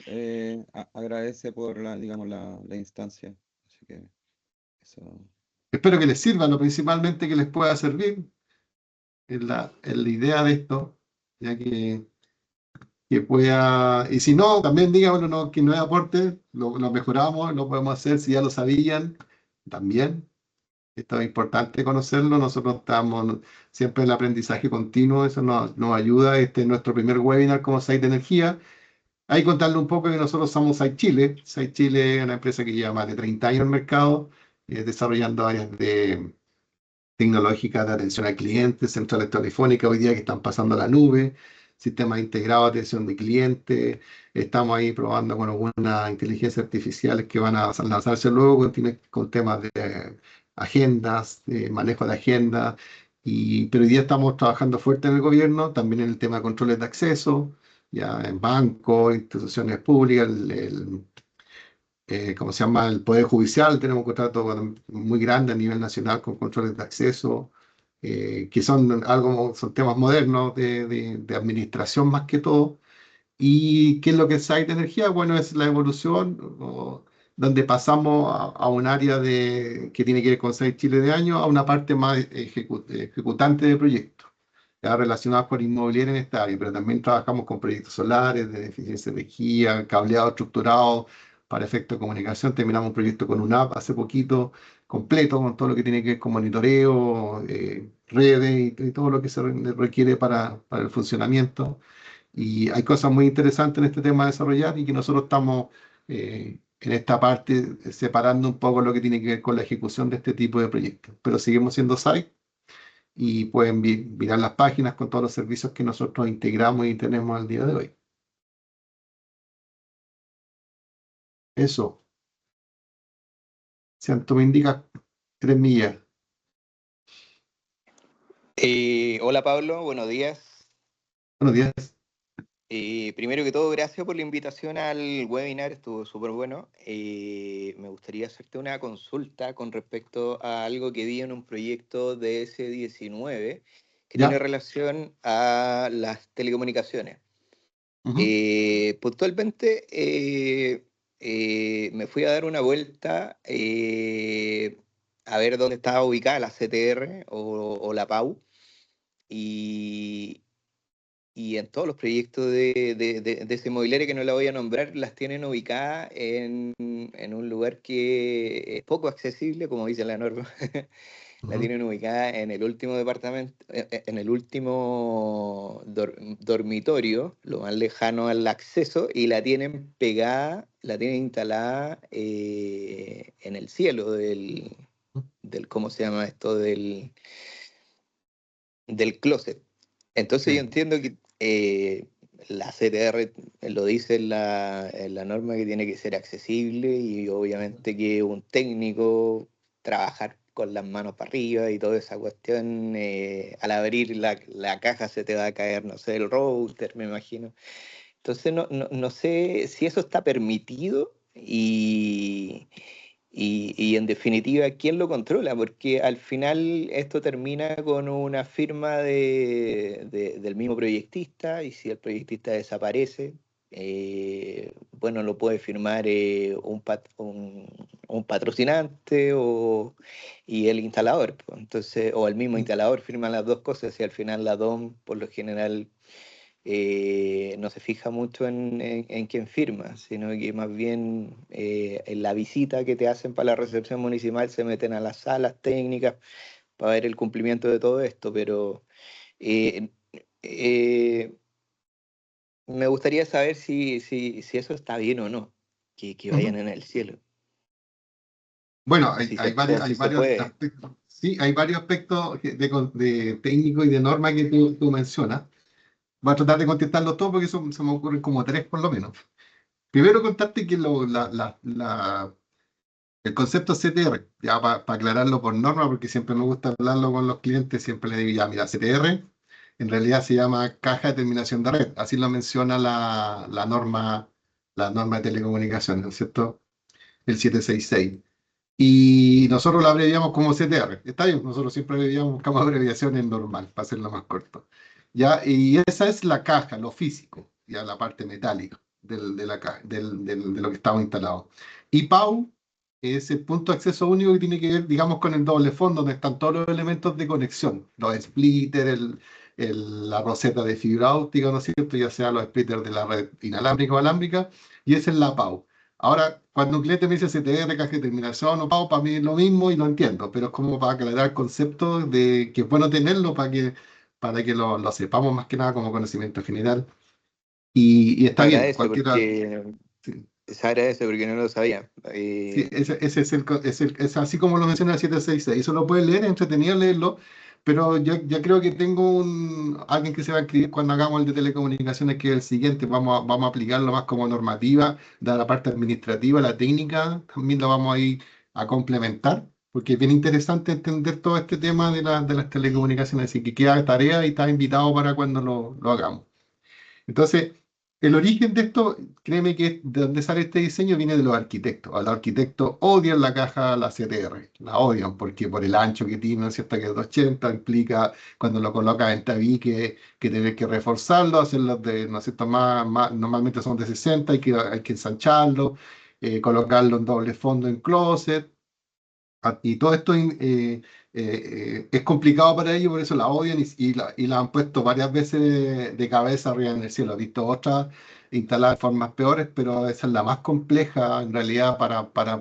agradece por digamos, la instancia. Así que eso. Espero que les sirva, lo principalmente que les pueda servir en la idea de esto, ya que pueda, y si no, también díganlo, no, que no es aporte, lo mejoramos, lo podemos hacer, si ya lo sabían, también. Esto es importante conocerlo, nosotros estamos siempre en el aprendizaje continuo, eso nos ayuda. Este es nuestro primer webinar como Site de Energía. Ahí contarle un poco que nosotros somos Site Chile. Site Chile es una empresa que lleva más de 30 años en el mercado, desarrollando áreas de tecnológicas de atención al cliente, centrales telefónicas hoy día que están pasando a la nube, sistemas integrados de atención de cliente. Estamos ahí probando con algunas inteligencias artificiales que van a lanzarse luego con temas de agendas, de manejo de agendas. Pero hoy día estamos trabajando fuerte en el gobierno, también en el tema de controles de acceso, ya en bancos, instituciones públicas, ¿cómo se llama? El Poder Judicial, tenemos un contrato muy grande a nivel nacional con controles de acceso, que son temas modernos de administración más que todo. ¿Y qué es lo que es Site de Energía? Bueno, es la evolución donde pasamos a un área que tiene que ver con Site Chile de año a una parte más ejecutante de proyectos, ya relacionados con inmobiliaria en esta área, pero también trabajamos con proyectos solares, de eficiencia de energía, cableado estructurado para efecto de comunicación. Terminamos un proyecto con una app hace poquito, completo, con todo lo que tiene que ver con monitoreo, redes y todo lo que se requiere para el funcionamiento. Y hay cosas muy interesantes en este tema de desarrollar y que nosotros estamos en esta parte separando un poco lo que tiene que ver con la ejecución de este tipo de proyectos. Pero seguimos siendo site y pueden mirar las páginas con todos los servicios que nosotros integramos y tenemos al día de hoy. Eso, Santo me indica 3 millas. Hola Pablo, buenos días. Buenos días. Primero que todo, gracias por la invitación al webinar, estuvo súper bueno. Me gustaría hacerte una consulta con respecto a algo que vi en un proyecto de S19 que tiene ¿Ya? relación a las telecomunicaciones. Ujú. Puntualmente, me fui a dar una vuelta a ver dónde estaba ubicada la CTR o la PAU. Y, y en todos los proyectos de esa inmobiliaria que no la voy a nombrar, las tienen ubicadas en un lugar que es poco accesible, como dice la norma. La Ujú. tienen ubicada en el último departamento, en el último dormitorio, lo más lejano al acceso, y la tienen pegada, la tienen instalada en el cielo ¿cómo se llama esto? Del closet. Entonces yo Sí. entiendo que la CTR lo dice en la norma que tiene que ser accesible y obviamente que un técnico trabajar con las manos para arriba y toda esa cuestión, al abrir la caja se te va a caer, no sé, el router, me imagino. Entonces no sé si eso está permitido Y en definitiva, ¿quién lo controla? Porque al final esto termina con una firma del mismo proyectista, y si el proyectista desaparece, bueno, lo puede firmar un patrocinante y el instalador, pues. Entonces, o el mismo instalador firma las dos cosas, y al final la DOM, por lo general, no se fija mucho en quién firma, sino que más bien en la visita que te hacen para la recepción municipal se meten a las salas técnicas para ver el cumplimiento de todo esto, pero eh, eh, me gustaría saber si eso está bien o no, que vayan Ujú. en el cielo, Bueno, o si varios, o si hay se varios puede. aspectos, sí, hay varios aspectos de técnico y de norma que tú mencionas. Voy a tratar de contestarlos todos porque se me ocurren como tres por lo menos. Primero contarte que el concepto CTR, ya para aclararlo por norma, porque siempre me gusta hablarlo con los clientes, siempre les digo, ya, mira, CTR en realidad se llama Caja de Terminación de Red, así lo menciona la norma de telecomunicaciones, ¿no es cierto? El 766. Y nosotros lo abreviamos como CTR. Está bien, nosotros siempre abreviamos, buscamos abreviaciones normal, para hacerlo más corto. ¿Ya? Y esa es la caja, lo físico, ya la parte metálica de la caja, de lo que estaba instalado. Y PAU es el punto de acceso único que tiene que ver, digamos, con el doble fondo, donde están todos los elementos de conexión, los splitters, la roseta de fibra óptica, ¿no es cierto? Ya sea los splitters de la red inalámbrica o alámbrica, y esa es la PAU. Ahora, cuando un cliente me dice CTR, caja de terminación o pago, para mí es lo mismo y lo entiendo, pero es como para aclarar conceptos de que es bueno tenerlo para que lo sepamos más que nada como conocimiento general. Y Se está bien, agradece cualquiera. porque, Sí, se agradece porque no lo sabía. sí, ese es, es así como lo menciona el 766. Eso lo puedes leer, es entretenido leerlo, pero yo ya creo que tengo alguien que se va a escribir cuando hagamos el de telecomunicaciones, que es el siguiente. Vamos a aplicarlo más como normativa, de la parte administrativa, la técnica, también lo vamos a ir a complementar, porque es bien interesante entender todo este tema de las telecomunicaciones. Así que queda tarea y está invitado para cuando lo hagamos. Entonces, el origen de esto, créeme que de donde sale este diseño viene de los arquitectos. A los arquitectos odian la caja, la CTR, la odian porque por el ancho que tiene, ¿no es cierto? Que es de 80, implica cuando lo colocas en tabique que tener que reforzarlo, hacerlo de, ¿no es cierto? Normalmente son de 60, hay que ensancharlo, colocarlo en doble fondo en closet. Y todo esto es complicado para ellos, por eso la odian y la han puesto varias veces de cabeza arriba en el cielo. He visto otras instaladas de formas peores, pero esa es la más compleja en realidad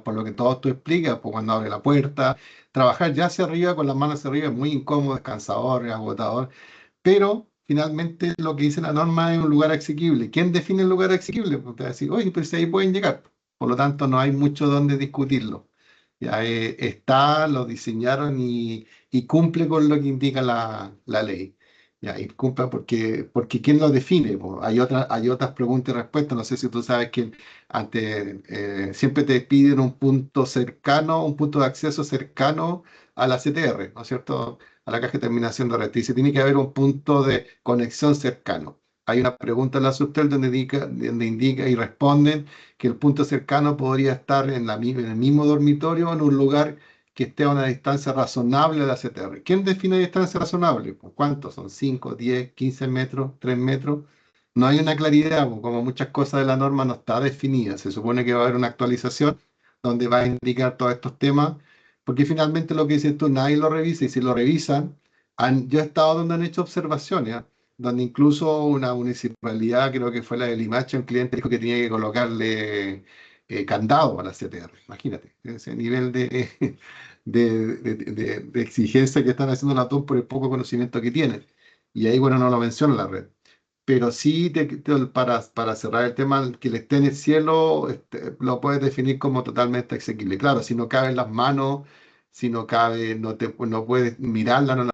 por lo que todo tú explicas, pues cuando abre la puerta, trabajar ya hacia arriba con las manos hacia arriba es muy incómodo, es cansador, es agotador, pero finalmente lo que dice la norma es un lugar asequible. ¿Quién define el lugar asequible? Pues te va a decir, oye, pero si ahí pueden llegar. Por lo tanto, no hay mucho donde discutirlo. Ya está, lo diseñaron y cumple con lo que indica la ley. Ya, y cumple porque ¿quién lo define? Po? Hay otras preguntas y respuestas. No sé si tú sabes que siempre te piden un punto cercano, un punto de acceso cercano a la CTR, ¿no es cierto? A la caja de terminación de red. Dice, tiene que haber un punto de conexión cercano. Hay una pregunta en la Subtel donde indica y responden que el punto cercano podría estar en el mismo dormitorio o en un lugar que esté a una distancia razonable de la CTR. ¿Quién define distancia razonable? Pues, ¿cuántos son? ¿5, 10, 15 metros, 3 metros? No hay una claridad, pues, como muchas cosas de la norma no está definida. Se supone que va a haber una actualización donde va a indicar todos estos temas, porque finalmente lo que dices tú, nadie lo revisa, y si lo revisan, yo he estado donde han hecho observaciones, ¿ah? Donde incluso una municipalidad, creo que fue la de Limache, un cliente dijo que tenía que colocarle candado a la CTR. Imagínate, ese nivel de exigencia que están haciendo la TOM por el poco conocimiento que tienen. Y ahí, bueno, no lo menciona la red. Pero sí, para cerrar el tema, que le esté en el cielo, lo puedes definir como totalmente asequible. Claro, si no cabe en las manos, si no cabe, no puedes mirarla, no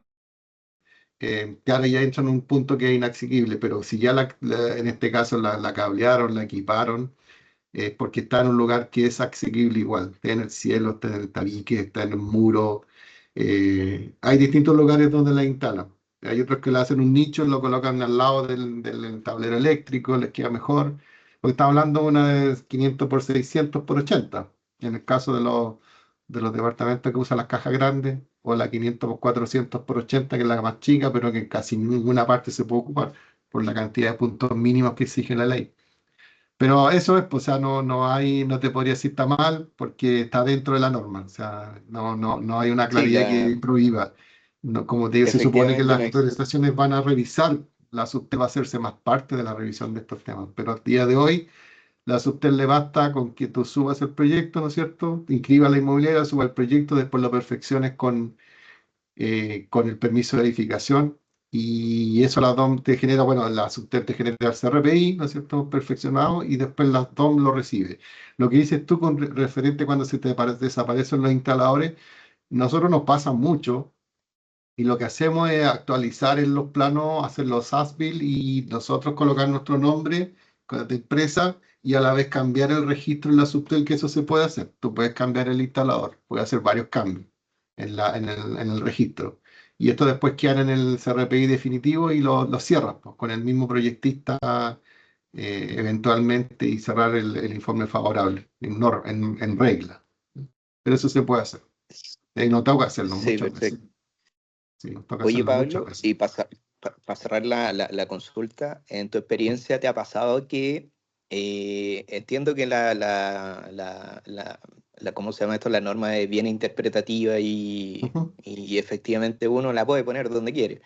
claro, ya entra en un punto que es inaccesible, pero si ya en este caso la cablearon, la equiparon, es porque está en un lugar que es asequible igual. Está en el cielo, está en el tabique, está en el muro. Hay distintos lugares donde la instalan. Hay otros que le hacen un nicho, lo colocan al lado del tablero eléctrico, les queda mejor. Porque estamos hablando de una de 500 por 600 por 80. En el caso de los departamentos que usan las cajas grandes, o la 500 por 400 por 80, que es la más chica, pero que en casi ninguna parte se puede ocupar por la cantidad de puntos mínimos que exige la ley. Pero eso es, pues, o sea, no te podría decir está mal porque está dentro de la norma. O sea, no hay una Sí, claridad que prohíba. No, como te digo, se supone que efectivamente las no existe. autorizaciones van a revisar, la SUBTEL va a hacerse más parte de la revisión de estos temas. Pero al día de hoy, la SUBTEL le basta con que tú subas el proyecto, ¿no es cierto? Inscribas la inmobiliaria, suba el proyecto, después lo perfecciones con el permiso de edificación, y eso la DOM te genera, bueno, la SUBTEL te genera el CRPI, ¿no es cierto?, perfeccionado, y después la DOM lo recibe. Lo que dices tú con referente cuando se te desaparecen los instaladores, nosotros nos pasa mucho, y lo que hacemos es actualizar en los planos, hacer los as-built y nosotros colocar nuestro nombre de empresa y a la vez cambiar el registro en la SUBTEL, que eso se puede hacer. Tú puedes cambiar el instalador, puedes hacer varios cambios en el registro. Y esto después queda en el CRPI definitivo y lo cierras, pues, con el mismo proyectista eventualmente, y cerrar el informe favorable en regla. Pero eso se puede hacer. Y no tengo que hacerlo Sí, muchas veces. perfecto. Sí, nos toca Oye, hacerlo muchas Pablo, veces. y para cerrar la consulta, en tu experiencia te ha pasado que entiendo que ¿cómo se llama esto? La norma es bien interpretativa Ujú. y efectivamente uno la puede poner donde quiere.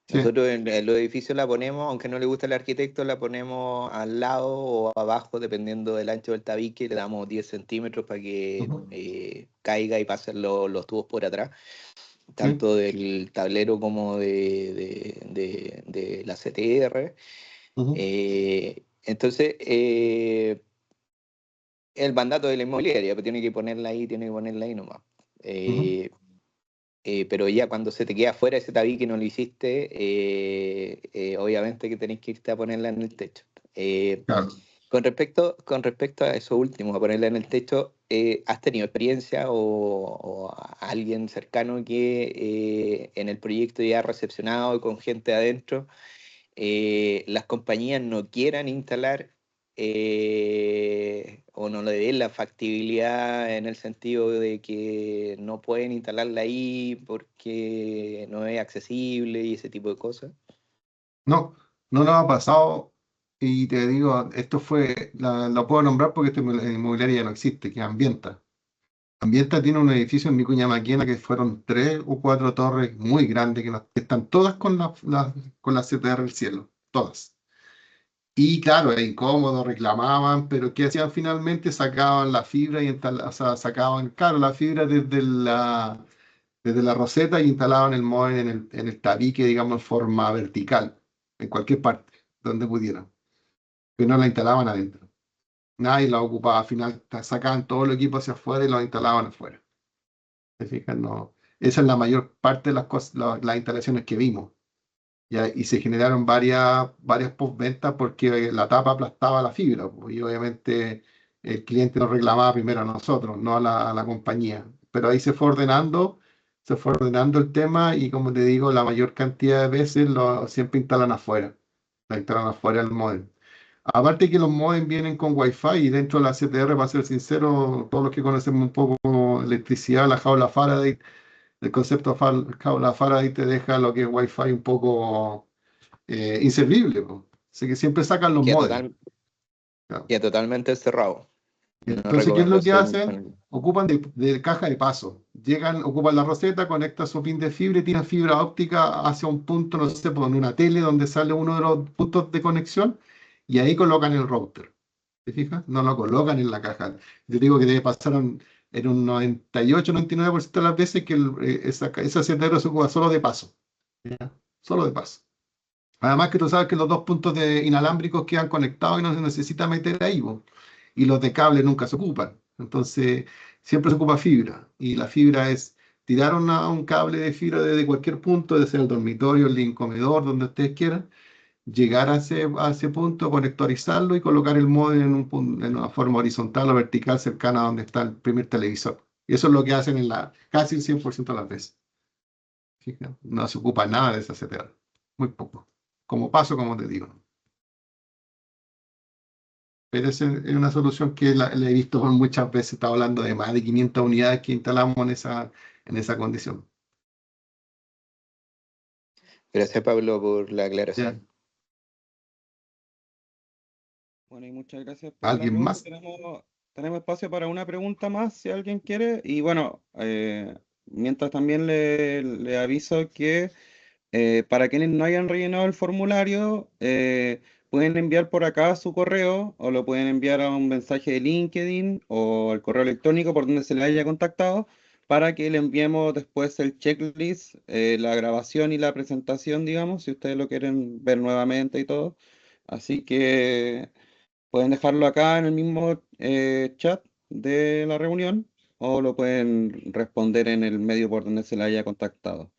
Sí. Nosotros en los edificios la ponemos, aunque no le guste al arquitecto, la ponemos al lado o abajo, dependiendo del ancho del tabique, le damos 10 centímetros para que Ujú. caiga y pasen los tubos por atrás, Sí. tanto del tablero como de la CTR. Ujú. Entonces, el mandato de la inmobiliaria, pues tiene que ponerla ahí nomás. Ujú. Eh, pero ya cuando se te queda fuera ese tabique y no lo hiciste, obviamente que tenés que irte a ponerla en el techo. Claro. Con respecto a eso último, a ponerla en el techo, ¿has tenido experiencia o a alguien cercano que en el proyecto ya recepcionado y con gente adentro, las compañías no quieran instalar o no le den la factibilidad en el sentido de que no pueden instalarla ahí porque no es accesible y ese tipo de cosas? No, no nos ha pasado, y te digo, esto fue, la puedo nombrar porque esta inmobiliaria ya no existe, que es Ambienta. Ambienta tiene un edificio en Vicuña Maquena que fueron 3 o 4 torres muy grandes que están todas con la CTR del cielo, todas. Y claro, es incómodo, reclamaban, pero ¿qué hacían finalmente? Sacaban la fibra o sea, sacaban, claro, la fibra desde la roseta, y instalaban el módem en el tabique, digamos, en forma vertical, en cualquier parte, donde pudieran, pero no la instalaban adentro. Nadie la ocupaba. Al final sacaban todo el equipo hacia afuera y lo instalaban afuera. ¿Se fijan? No. Esa es la mayor parte de las cosas, las instalaciones que vimos. ¿Ya? Y se generaron varias postventas porque la tapa aplastaba la fibra, pues, y obviamente el cliente nos reclamaba primero a nosotros, no a la compañía. Pero ahí se fue ordenando el tema, y como te digo, la mayor cantidad de veces siempre instalan afuera. La instalan afuera el módem. Aparte que los modems vienen con Wi-Fi, y dentro de la CTR, para ser sincero, todos los que conocemos un poco como electricidad, la jaula Faraday, el concepto jaula Faraday te deja lo que es Wi-Fi un poco inservible, po. Así que siempre sacan los Queda, modems. total, Claro. queda totalmente cerrado. Una Entonces, ¿qué es lo que recomendación. hacen? Ocupan de caja de paso. Llegan, ocupan la roseta, conectan su pin de fibra y tiran fibra óptica hacia un punto, no sé, pues, en una tele donde sale uno de los puntos de conexión, y ahí colocan el router. ¿Te fijas? No lo colocan en la caja. Yo digo que debe pasar en un 98-99% de las veces que esa CTR se ocupa solo de paso. ¿Ya? Solo de paso. Además que tú sabes que los dos puntos de inalámbricos quedan conectados y no se necesita meter ahí, po. Y los de cable nunca se ocupan. Entonces, siempre se ocupa fibra. Y la fibra es tirar un cable de fibra desde cualquier punto, desde el dormitorio, el living, comedor, donde ustedes quieran, llegar a ese punto, conectorizarlo y colocar el módem en una forma horizontal o vertical cercana a donde está el primer televisor. Y eso es lo que hacen casi el 100% de las veces. Fíjate, no se ocupa nada de esa CTR. Muy poco. Como paso, como te digo. pero es una solución que la he visto por muchas veces. Está hablando de más de 500 unidades que instalamos en esa condición. Gracias, Pablo, por la Ya. aclaración. Bueno, y muchas gracias por la ¿Alguien pregunta. más? Tenemos espacio para una pregunta más, si alguien quiere. Y bueno, mientras también le aviso que para quienes no hayan rellenado el formulario, pueden enviar por acá su correo o lo pueden enviar a un mensaje de LinkedIn o al correo electrónico por donde se le haya contactado para que le enviemos después el checklist, la grabación y la presentación, digamos, si ustedes lo quieren ver nuevamente y todo. Así que pueden dejarlo acá en el mismo chat de la reunión o lo pueden responder en el medio por donde se le haya contactado.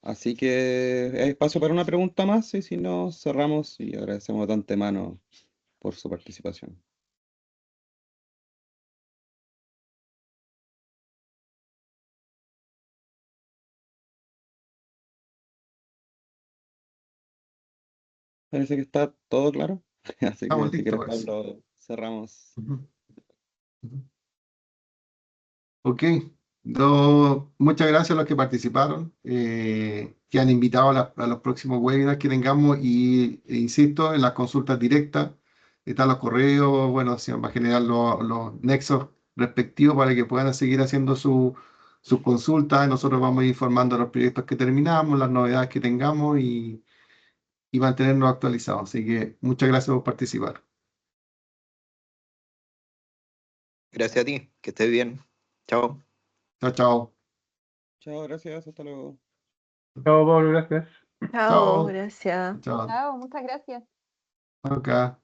Así que hay espacio para una pregunta más y si no, cerramos y agradecemos de antemano por su participación. Parece que está todo claro, así que Estamos si listos, quieres, parece. Pablo, cerramos. Ujú, ujú. Ok, muchas gracias a los que participaron, que han invitado a los próximos webinars que tengamos e insisto, en las consultas directas, están los correos, bueno, se va a generar los nexos respectivos para que puedan seguir haciendo sus consultas. Nosotros vamos a ir informando de los proyectos que terminamos, las novedades que tengamos y mantenernos actualizados. Así que muchas gracias por participar. Gracias a ti, que estés bien. Chao. Chao, chao. Chao, gracias, hasta luego. Chao, Pablo, gracias. Chao, Chao. gracias. Chao. Chao, muchas gracias. Acá.